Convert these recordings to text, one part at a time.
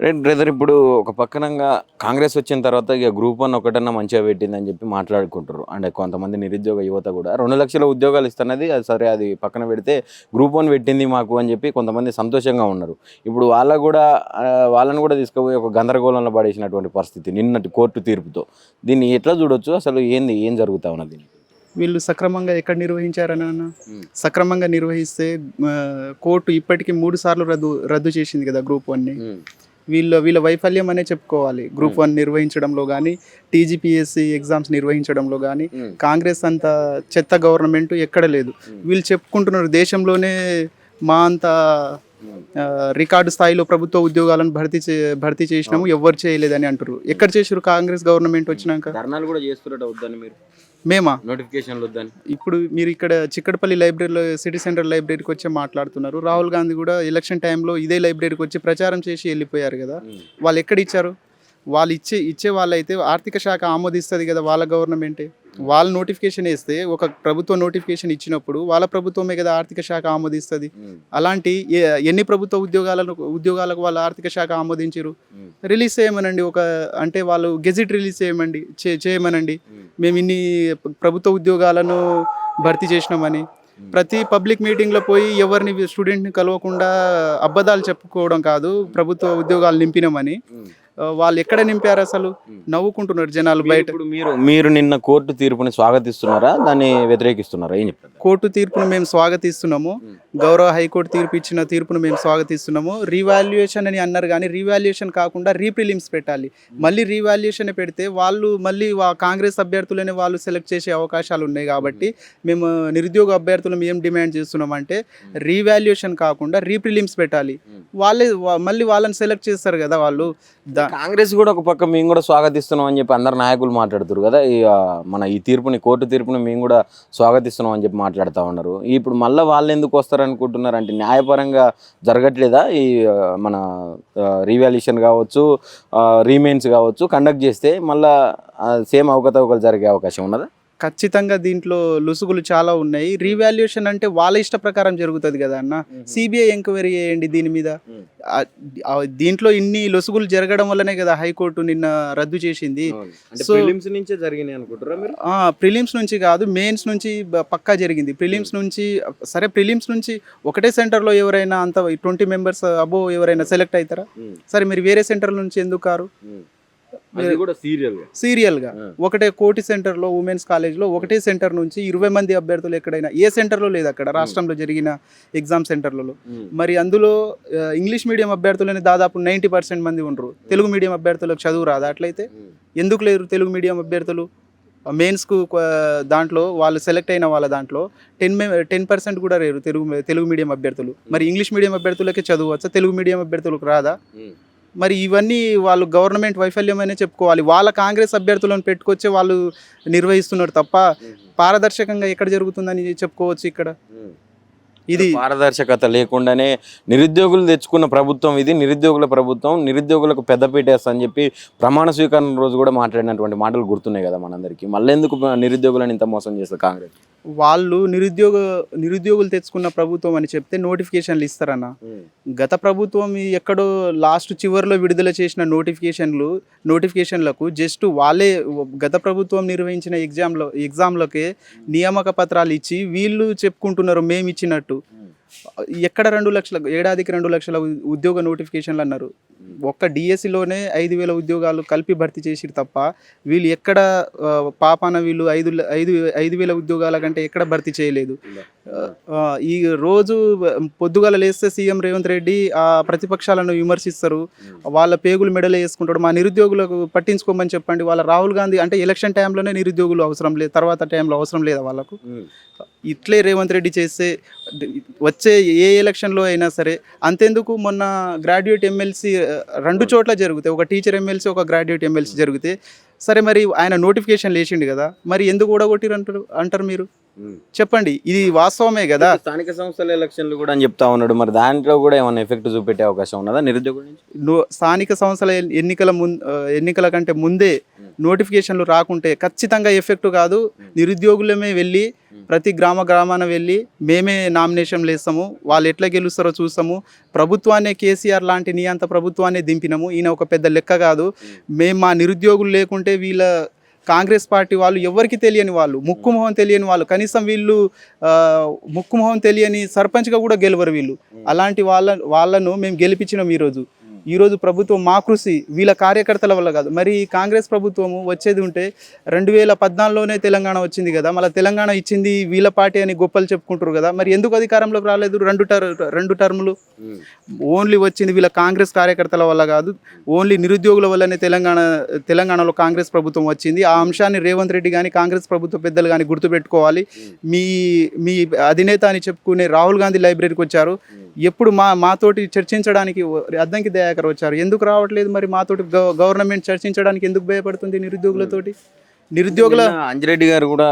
Right brother. ఇప్పుడు ఒక పక్కనంగా కాంగ్రెస్ వచ్చిన తర్వాత ఇక గ్రూప్ 1 ఒకటన్నా మంచిగా పెట్టిందని చెప్పి మాట్లాడుకుంటారు. అంటే కొంతమంది నిరుద్యోగ యువత కూడా 2 లక్షల ఉద్యోగాలు ఇస్తున్నది అది సరే, అది పక్కన పెడితే గ్రూప్ 1 పెట్టింది మాకు అని చెప్పి కొంతమంది సంతోషంగా ఉన్నారు. ఇప్పుడు వాళ్ళని కూడా తీసుకుపోయి ఒక గందరగోళంలో పడేసినటువంటి పరిస్థితి నిన్నటి కోర్టు తీర్పుతో. దీన్ని ఎట్లా చూడొచ్చు, అసలు ఏం జరుగుతా ఉన్నది? వీళ్ళు సక్రమంగా ఎక్కడ నిర్వహించారని అన్న, సక్రమంగా నిర్వహిస్తే కోర్టు ఇప్పటికీ 3 సార్లు రద్దు చేసింది కదా గ్రూప్ 1ని. వీళ్ళ వైఫల్యం అనే చెప్పుకోవాలి. గ్రూప్ 1 నిర్వహించడంలో కానీ, టీజీపీఎస్సీ ఎగ్జామ్స్ నిర్వహించడంలో కానీ కాంగ్రెస్ అంత చెత్త గవర్నమెంట్ ఎక్కడ లేదు. వీళ్ళు చెప్పుకుంటున్నారు దేశంలోనే మా అంత రికార్డు స్థాయిలో ప్రభుత్వ ఉద్యోగాలను భర్తీ చేసినాము, ఎవ్వరు చేయలేదని అంటారు. ఎక్కడ చేసారు కాంగ్రెస్ గవర్నమెంట్ వచ్చినాక? ధర్నాలు కూడా చేస్తున్నట్టు వద్దని మీరు మేమా నోటిఫికేషన్లు వద్దని. ఇప్పుడు మీరు ఇక్కడ చిక్కడపల్లి లైబ్రరీలో సిటీ సెంటర్ లైబ్రరీకి వచ్చి మాట్లాడుతున్నారు. రాహుల్ గాంధీ కూడా ఎలక్షన్ టైంలో ఇదే లైబ్రరీకి వచ్చి ప్రచారం చేసి వెళ్ళిపోయారు కదా. వాళ్ళు ఎక్కడ ఇచ్చారు? వాళ్ళు ఇచ్చే వాళ్ళైతే ఆర్థిక శాఖ ఆమోదిస్తుంది కదా, వాళ్ళ గవర్నమెంటే. వాళ్ళ నోటిఫికేషన్ వేస్తే, ఒక ప్రభుత్వ నోటిఫికేషన్ ఇచ్చినప్పుడు వాళ్ళ ప్రభుత్వమే కదా ఆర్థిక శాఖ ఆమోదిస్తుంది. అలాంటి ఎన్ని ప్రభుత్వ ఉద్యోగాలకు వాళ్ళ ఆర్థిక శాఖ ఆమోదించారు? రిలీజ్ చేయమనండి. అంటే వాళ్ళు గెజిట్ రిలీజ్ చేయమనండి మేము ఇన్ని ప్రభుత్వ ఉద్యోగాలను భర్తీ చేసినామని. ప్రతి పబ్లిక్ మీటింగ్లో పోయి ఎవరిని స్టూడెంట్ని కలవకుండా అబద్ధాలు చెప్పుకోవడం కాదు ప్రభుత్వ ఉద్యోగాలు నింపినామని. వాళ్ళు ఎక్కడ నింపారు? అసలు నవ్వుకుంటున్నారు జనాలు బయట. ఇప్పుడు మీరు నిన్న కోర్టు తీర్పుని స్వాగతిస్తున్నారా, దాన్ని వ్యతిరేకిస్తున్నారా? ఏం చెప్తారు? కోర్టు తీర్పును మేము స్వాగతిస్తున్నాము. గౌరవ హైకోర్టు ఇచ్చిన తీర్పును మేము స్వాగతిస్తున్నాము. రీవాల్యుయేషన్ అని అన్నారు, కానీ రీవాల్యుయేషన్ కాకుండా రీప్రిలిమ్స్ పెట్టాలి. మళ్ళీ రీవాల్యుయేషన్ పెడితే వాళ్ళు మళ్ళీ కాంగ్రెస్ అభ్యర్థులనే వాళ్ళు సెలెక్ట్ చేసే అవకాశాలు ఉన్నాయి. కాబట్టి మేము నిరుద్యోగ అభ్యర్థులు ఏం డిమాండ్ చేస్తున్నామంటే రీవాల్యుయేషన్ కాకుండా రీప్రిలిమ్స్ పెట్టాలి. మళ్ళీ వాళ్ళని సెలెక్ట్ చేస్తారు కదా వాళ్ళు. కాంగ్రెస్ కూడా ఒక పక్క మేము కూడా స్వాగతిస్తున్నాం అని చెప్పి అందరు నాయకులు మాట్లాడుతారు కదా. ఈ తీర్పుని, కోర్టు తీర్పుని మేము కూడా స్వాగతిస్తున్నాం అని చెప్పి మాట్లాడుతూ ఉన్నారు. ఇప్పుడు మళ్ళీ వాళ్ళు ఎందుకు వస్తారనుకుంటున్నారు? అంటే న్యాయపరంగా జరగట్లేదా? మన రీవాల్యుయేషన్ కావచ్చు, రీమెయిన్స్ కావచ్చు కండక్ట్ చేస్తే మళ్ళీ సేమ్ అవకతవకలు జరిగే అవకాశం ఉన్నదా? ఖచ్చితంగా దీంట్లో లొసుగులు చాలా ఉన్నాయి. రీవాల్యుయేషన్ అంటే వాళ్ళ ఇష్ట ప్రకారం జరుగుతుంది కదా అన్న. సిబిఐ ఎంక్వైరీ చేయండి దీని మీద. దీంట్లో ఇన్ని లొసుగులు జరగడం వల్లనే కదా హైకోర్టు నిన్న రద్దు చేసింది. సో ప్రిలిమ్స్ నుంచే జరిగినాయి అనుకుంటారా మీరు? ప్రిలిమ్స్ నుంచి కాదు, మెయిన్స్ నుంచి పక్కా జరిగింది. ప్రిలిమ్స్ నుంచి సరే, ప్రిలిమ్స్ నుంచి ఒకటే సెంటర్లో ఎవరైనా అంత 20 మెంబర్స్ అబోవ్ ఎవరైనా సెలెక్ట్ అవుతారా? సరే, మీరు వేరే సెంటర్ నుంచి ఎందుకు కారు? సీరియల్గా ఒకటే కోటి సెంటర్లో, ఉమెన్స్ కాలేజ్లో ఒకటే సెంటర్ నుంచి 20 మంది అభ్యర్థులు ఎక్కడైనా ఏ సెంటర్లో లేదు అక్కడ రాష్ట్రంలో జరిగిన ఎగ్జామ్ సెంటర్లలో. మరి అందులో ఇంగ్లీష్ మీడియం అభ్యర్థులని దాదాపు 90% మంది ఉండరు. తెలుగు మీడియం అభ్యర్థులకు చదువు రాదా? అట్లయితే ఎందుకు లేరు తెలుగు మీడియం అభ్యర్థులు? మెయిన్స్కు దాంట్లో వాళ్ళు సెలెక్ట్ అయిన వాళ్ళ దాంట్లో 10% కూడా లేరు తెలుగు మీడియం అభ్యర్థులు. మరి ఇంగ్లీష్ మీడియం అభ్యర్థులకే చదువు వచ్చా, తెలుగు మీడియం అభ్యర్థులకు రాదా? మరి ఇవన్నీ వాళ్ళు గవర్నమెంట్ వైఫల్యం అనే చెప్పుకోవాలి. వాళ్ళ కాంగ్రెస్ అభ్యర్థులను పెట్టుకొచ్చే వాళ్ళు నిర్వహిస్తున్నారు తప్ప పారదర్శకంగా ఎక్కడ జరుగుతుందని చెప్పుకోవచ్చు. ఇక్కడ ఇది పారదర్శకత లేకుండానే నిరుద్యోగులు తెచ్చుకున్న ప్రభుత్వం ఇది. నిరుద్యోగుల ప్రభుత్వం, నిరుద్యోగులకు పెద్దపీట వేస్తా అని చెప్పి ప్రమాణ స్వీకారం రోజు కూడా మాట్లాడినటువంటి మాటలు గుర్తున్నాయి కదా మనందరికీ. మళ్ళీ ఎందుకు నిరుద్యోగులను ఇంత మోసం చేస్తారు కాంగ్రెస్? వాళ్ళు నిరుద్యోగులు తెచ్చుకున్న ప్రభుత్వం అని చెప్తే నోటిఫికేషన్లు ఇస్తారన్న. గత ప్రభుత్వం ఎక్కడో లాస్ట్ చివరిలో విడుదల చేసిన నోటిఫికేషన్లకు జస్ట్ వాళ్ళే గత ప్రభుత్వం నిర్వహించిన ఎగ్జామ్లకే నియామక పత్రాలు ఇచ్చి వీళ్ళు చెప్పుకుంటున్నారు మేము ఇచ్చినట్టు. ఎక్కడ 2 లక్షల ఏడాదికి 2 లక్షల ఉద్యోగ నోటిఫికేషన్లు అన్నారు. ఒక్క డిఎస్సిలోనే 5,000 ఉద్యోగాలు కలిపి భర్తీ చేసిరు తప్ప వీళ్ళు ఎక్కడ పాపాన వీళ్ళు 5,000 ఉద్యోగాల కంటే ఎక్కడ భర్తీ చేయలేదు. ఈ రోజు పొద్దుగాల లేస్తే సీఎం రేవంత్ రెడ్డి ఆ ప్రతిపక్షాలను విమర్శిస్తారు, వాళ్ళ పేగులు మెడలు వేసుకుంటాడు. మా నిరుద్యోగులకు పట్టించుకోమని చెప్పండి. వాళ్ళ రాహుల్ గాంధీ అంటే ఎలక్షన్ టైంలోనే నిరుద్యోగులు అవసరం లేదు, తర్వాత టైంలో అవసరం లేదా వాళ్ళకు? ఇట్లే రేవంత్ రెడ్డి చేస్తే వచ్చే ఏ ఎలక్షన్లో అయినా సరే అంతెందుకు. మొన్న గ్రాడ్యుయేట్ ఎమ్మెల్సీ 2 చోట్ల జరుగుతాయి, ఒక టీచర్ ఎమ్మెల్సీ, ఒక గ్రాడ్యుయేట్ ఎమ్మెల్సీ జరిగితే సరే, మరి ఆయన నోటిఫికేషన్ లేచిండు కదా, మరి ఎందుకు ఓడగొట్టిరు అంటారు మీరు? చెప్పండి, ఇది వాస్తవమే కదా. స్థానిక సంస్థల ఎలక్షన్లు కూడా అని చెప్తా ఉన్నాడు. మరి దాంట్లో కూడా ఏమైనా ఎఫెక్ట్ చూపెట్టే అవకాశం ఉన్నదా నిరుద్యోగుల నుంచి? స్థానిక సంస్థల ఎన్నికల కంటే ముందే నోటిఫికేషన్లు రాకుంటే ఖచ్చితంగా ఎఫెక్ట్ కాదు. నిరుద్యోగులమే వెళ్ళి ప్రతి గ్రామాన వెళ్ళి మేమే నామినేషన్లు వేస్తాము, వాళ్ళు ఎట్లా గెలుస్తారో చూస్తాము. ప్రభుత్వాన్ని కేసీఆర్ లాంటి నియంత ప్రభుత్వాన్ని దింపినాము, ఈయన ఒక పెద్ద లెక్క కాదు. మేము మా నిరుద్యోగులు లేకుంటే వీళ్ళ కాంగ్రెస్ పార్టీ వాళ్ళు ఎవరికి తెలియని వాళ్ళు, ముక్కుమొహం తెలియని వాళ్ళు, కనీసం వీళ్ళు ముక్కుమొహం తెలియని సర్పంచ్గా కూడా గెలవరు వీళ్ళు. అలాంటి వాళ్ళను మేము గెలిపించినాం. ఈరోజు ప్రభుత్వం మా కృషి వీళ్ళ కార్యకర్తల వల్ల కాదు. మరి కాంగ్రెస్ ప్రభుత్వము వచ్చేది ఉంటే 2014లోనే తెలంగాణ వచ్చింది కదా, మళ్ళీ తెలంగాణ ఇచ్చింది వీళ్ళ పార్టీ అని గొప్పలు చెప్పుకుంటారు కదా. మరి ఎందుకు అధికారంలోకి రాలేదు? రెండు టర్ములు ఓన్లీ వచ్చింది వీళ్ళ కాంగ్రెస్ కార్యకర్తల వల్ల కాదు, ఓన్లీ నిరుద్యోగుల వల్లనే తెలంగాణలో కాంగ్రెస్ ప్రభుత్వం వచ్చింది. ఆ అంశాన్ని రేవంత్ రెడ్డి కానీ కాంగ్రెస్ ప్రభుత్వ పెద్దలు కానీ గుర్తుపెట్టుకోవాలి. మీ అధినేత అని చెప్పుకునే రాహుల్ గాంధీ లైబ్రరీకి వచ్చారు, ఎప్పుడు మాతోటి చర్చించడానికి అద్దంకి దయాకర్ వచ్చారు, ఎందుకు రావట్లేదు? మరి మాతోటి గవర్నమెంట్ చర్చించడానికి ఎందుకు భయపడుతుంది నిరుద్యోగులతోటి? నిరుద్యోగుల అంజిరెడ్డి గారు కూడా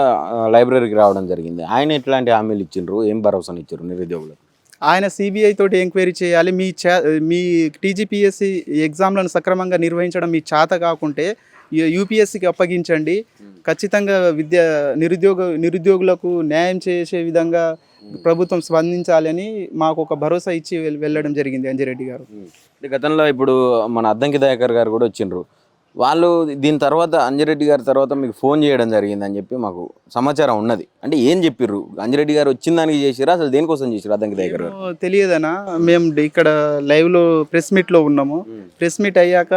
లైబ్రరీకి రావడం జరిగింది. ఆయన ఎట్లాంటి హామీలు ఇచ్చిండ్రు, ఏం భరోసాను ఇచ్చారు నిరుద్యోగులకు? ఆయన సిబిఐ తోటి ఎంక్వైరీ చేయాలి, మీ టీజీపీఎస్సీ ఎగ్జామ్లను సక్రమంగా నిర్వహించడం మీ చేత కాకుంటే యూపీఎస్సీకి అప్పగించండి. ఖచ్చితంగా నిరుద్యోగులకు న్యాయం చేసే విధంగా ప్రభుత్వం స్పందించాలని మాకు ఒక భరోసా ఇచ్చి వెళ్ళడం జరిగింది అంజిరెడ్డి గారు. గతంలో ఇప్పుడు మన అద్దంకి దయాకర్ గారు కూడా వచ్చిండ్రు. వాళ్ళు దీని తర్వాత అంజిరెడ్డి గారి తర్వాత మీకు ఫోన్ చేయడం జరిగిందని చెప్పి మాకు సమాచారం ఉన్నది. అంటే ఏం చెప్పిర్రు? అంజిరెడ్డి గారు వచ్చిన దానికి చేసిరా, అసలు దేనికోసం చేసిరు అద్దంకి దయాకర్ గారు? తెలియదనా, మేము ఇక్కడ లైవ్లో ప్రెస్ మీట్లో ఉన్నాము. ప్రెస్ మీట్ అయ్యాక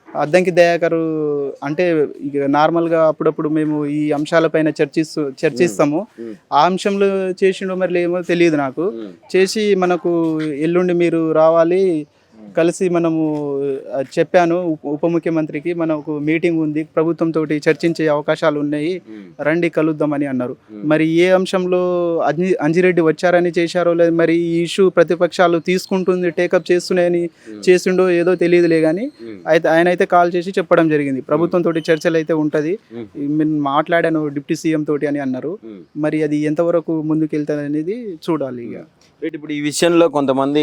అద్దంకి దయాకరు అంటే ఇక నార్మల్గా అప్పుడప్పుడు మేము ఈ అంశాలపైన చర్చిస్తాము. ఆ అంశంలో చేసిండో మరి ఏమో తెలియదు నాకు. చేసి మనకు ఎల్లుండి మీరు రావాలి, కలిసి మనము చెప్పాను ఉప ముఖ్యమంత్రికి, మనకు మీటింగ్ ఉంది, ప్రభుత్వంతో చర్చించే అవకాశాలు ఉన్నాయి, రండి కలుద్దామని అన్నారు. మరి ఏ అంశంలో అంజిరెడ్డి వచ్చారని చేశారో లేదు, మరి ఈ ఇష్యూ ప్రతిపక్షాలు తీసుకుంటుంది టేకప్ చేస్తున్నాయని చేసిండో ఏదో తెలియదులే కానీ ఆయన అయితే కాల్ చేసి చెప్పడం జరిగింది, ప్రభుత్వంతో చర్చలు అయితే ఉంటుంది, నేను మాట్లాడాను డిప్యూటీ సీఎం తోటి అని అన్నారు. మరి అది ఎంతవరకు ముందుకెళ్తారనేది చూడాలి. ఇక ఇప్పుడు ఈ విషయంలో కొంతమంది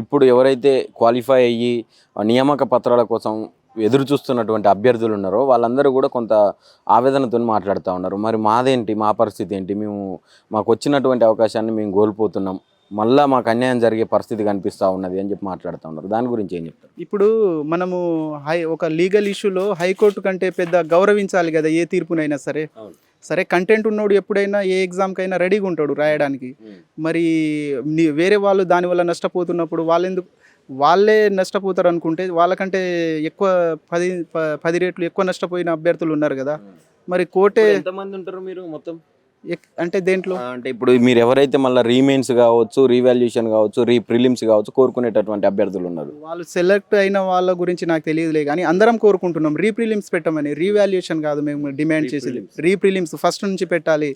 ఇప్పుడు ఎవరైతే క్వాలిఫై అయ్యి నియామక పత్రాల కోసం ఎదురు చూస్తున్నటువంటి అభ్యర్థులు ఉన్నారో వాళ్ళందరూ కూడా కొంత ఆవేదనతో మాట్లాడుతూ ఉన్నారు. మరి మాదేంటి, మా పరిస్థితి ఏంటి, మాకు వచ్చినటువంటి అవకాశాన్ని మేము కోల్పోతున్నాం, మళ్ళీ మాకు అన్యాయం జరిగే పరిస్థితి కనిపిస్తూ ఉన్నది అని చెప్పి మాట్లాడుతూ ఉన్నారు. దాని గురించి ఏం చెప్తారు? ఇప్పుడు మనము ఒక లీగల్ ఇష్యూలో హైకోర్టు కంటే పెద్ద గౌరవించాలి కదా ఏ తీర్పునైనా సరే. సరే, కంటెంట్ ఉన్నోడు ఎప్పుడైనా ఏ ఎగ్జామ్కైనా రెడీగా ఉంటాడు రాయడానికి. మరి వేరే వాళ్ళు దానివల్ల నష్టపోతున్నప్పుడు వాళ్ళే నష్టపోతారు అనుకుంటే వాళ్ళకంటే ఎక్కువ 10 రెట్లు ఎక్కువ నష్టపోయిన అభ్యర్థులు ఉన్నారు కదా. మరి కోర్టే ఎంతమంది ఉంటారు మీరు మొత్తం? అంటే దేంట్లో అంటే ఇప్పుడు మీరు ఎవరైతే మళ్ళీ రీమెయిన్స్ కావచ్చు, రీవాల్యుయేషన్ కావచ్చు, ప్రిలిమ్స్ కావచ్చు కోరుకునేటటువంటి అభ్యర్థులు ఉన్నారు, వాళ్ళు సెలెక్ట్ అయిన వాళ్ళ గురించి నాకు తెలియదులే కానీ అందరం కోరుకుంటున్నాం ప్రిలిమ్స్ పెట్టమని. రీవాల్యుయేషన్ కాదు మేము డిమాండ్ చేసేది, ప్రిలిమ్స్ ఫస్ట్ నుంచి పెట్టాలి.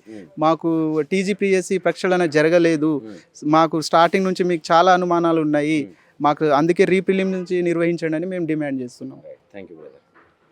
మాకు టీజీపీఎస్సీ ప్రక్షాళన జరగలేదు, మాకు స్టార్టింగ్ నుంచి మీకు చాలా అనుమానాలు ఉన్నాయి, మాకు అందుకే ప్రిలిమ్స్ నుంచి నిర్వహించండి అని మేము డిమాండ్ చేస్తున్నాం. Thank you brother.